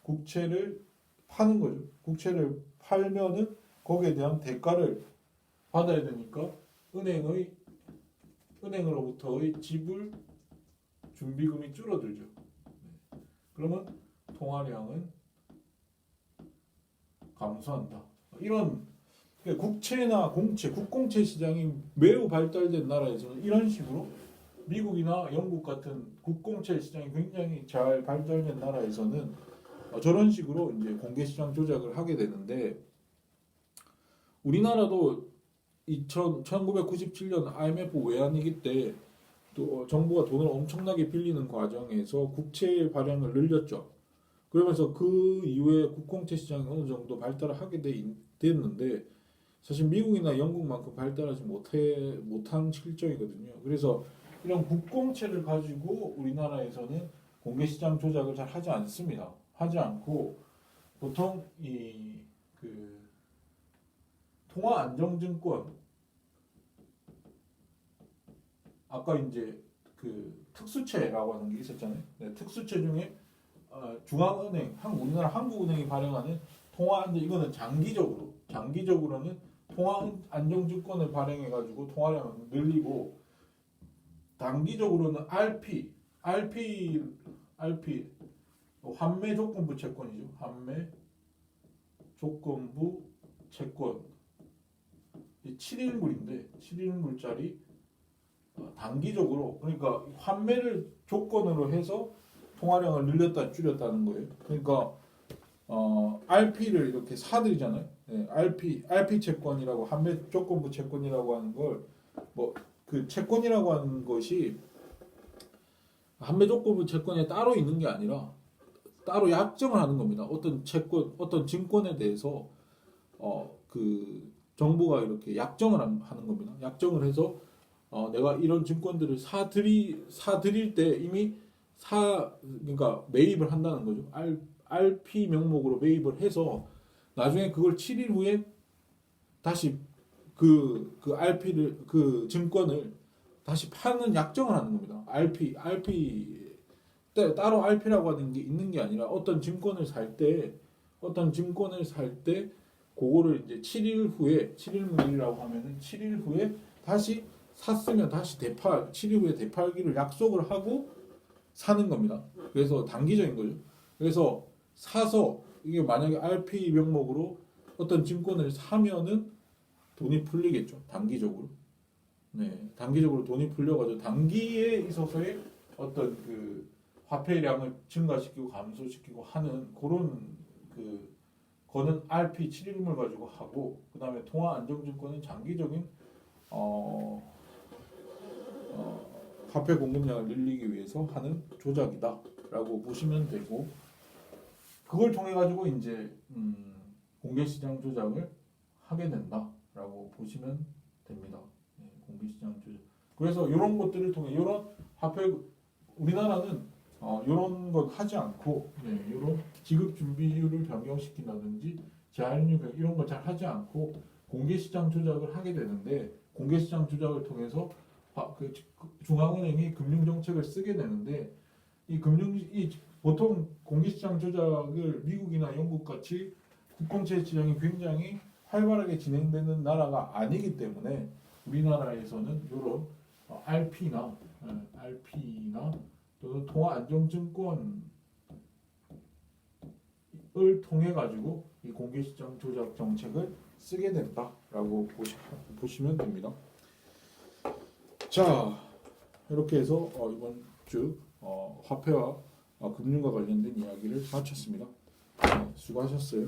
Speaker 1: 국채를 파는 거죠. 국채를 팔면은 거기에 대한 대가를 받아야 되니까 은행으로부터의 지불 준비금이 줄어들죠. 그러면 통화량은 감소한다. 이런 국채나 국공채 시장이 매우 발달된 나라에서는 이런 식으로 미국이나 영국 같은 국공채 시장이 굉장히 잘 발달된 나라에서는 저런 식으로 이제 공개 시장 조작을 하게 되는데 우리나라도 1997년 IMF 외환위기 때 또 정부가 돈을 엄청나게 빌리는 과정에서 국채 발행을 늘렸죠. 그러면서 그 이후에 국공채 시장이 어느 정도 발달을 하게 됐는데 사실 미국이나 영국만큼 발달하지 못한 실정이거든요. 그래서 이런 국공채를 가지고 우리나라에서는 공개시장 조작을 잘 하지 않습니다. 하지 않고 보통 그 통화안정증권 아까 이제 그 특수채라고 하는 게 있었잖아요. 네, 특수채 중에 중앙은행, 우리나라 한국은행이 발행하는 통화안정 이거는 장기적으로는 통화안정증권을 발행해가지고 통화량을 늘리고 단기적으로는 RP 환매 조건부 채권이죠. 환매 조건부 채권 7일물인데 7일물짜리 단기적으로 그러니까 환매를 조건으로 해서 통화량을 늘렸다 줄였다는 거예요. 그러니까 RP를 이렇게 사들이잖아요. 네, RP 채권이라고 환매 조건부 채권이라고 하는 걸 뭐 그 채권이라고 하는 것이 환매 조건부 채권에 따로 있는 게 아니라 따로 약정을 하는 겁니다. 어떤 증권에 대해서 그 정부가 이렇게 약정을 하는 겁니다. 약정을 해서 내가 이런 증권들을 사들일 때 이미 그러니까 매입을 한다는 거죠. RP 명목으로 매입을 해서 나중에 그걸 7일 후에 다시 그 RP를 그 증권을 다시 파는 약정을 하는 겁니다. RP 따로 RP라고 하는 게 있는 게 아니라 어떤 증권을 살 때 그거를 이제 7일물이라고 하면은 7일 후에 다시 샀으면 다시 7일 후에 되팔기를 약속을 하고 사는 겁니다. 그래서 단기적인 거죠. 그래서 사서 이게 만약에 RP 명목으로 어떤 증권을 사면은 돈이 풀리겠죠. 단기적으로. 네, 단기적으로 돈이 풀려가지고 단기에 있어서의 어떤 그 화폐량을 증가시키고 감소시키고 하는 그런 그 거는 RP 7일물 가지고 하고 그다음에 통화안정증권은 장기적인 어, 화폐 공급량을 늘리기 위해서 하는 조작이다라고 보시면 되고 그걸 통해 가지고 이제 공개시장 조작을 하게 된다라고 보시면 됩니다. 네, 공개시장 조작. 그래서 이런 것들을 통해 이런 화폐 우리나라는 이런 것 하지 않고 이런 지급 준비율을 변경시킨다든지 재활용률 이런 걸 잘 하지 않고 공개시장 조작을 하게 되는데 공개시장 조작을 통해서 중앙은행이 금융정책을 쓰게 되는데 이 보통 공개시장 조작을 미국이나 영국 같이 국공채 시장이 굉장히 활발하게 진행되는 나라가 아니기 때문에 우리나라에서는 이런 RP나 또는 통화안정증권을 통해 가지고 이 공개시장 조작 정책을 쓰게 된다라고 보시면 됩니다. 자, 이렇게 해서 이번 주 화폐와 금융과 관련된 이야기를 마쳤습니다. 네, 수고하셨어요.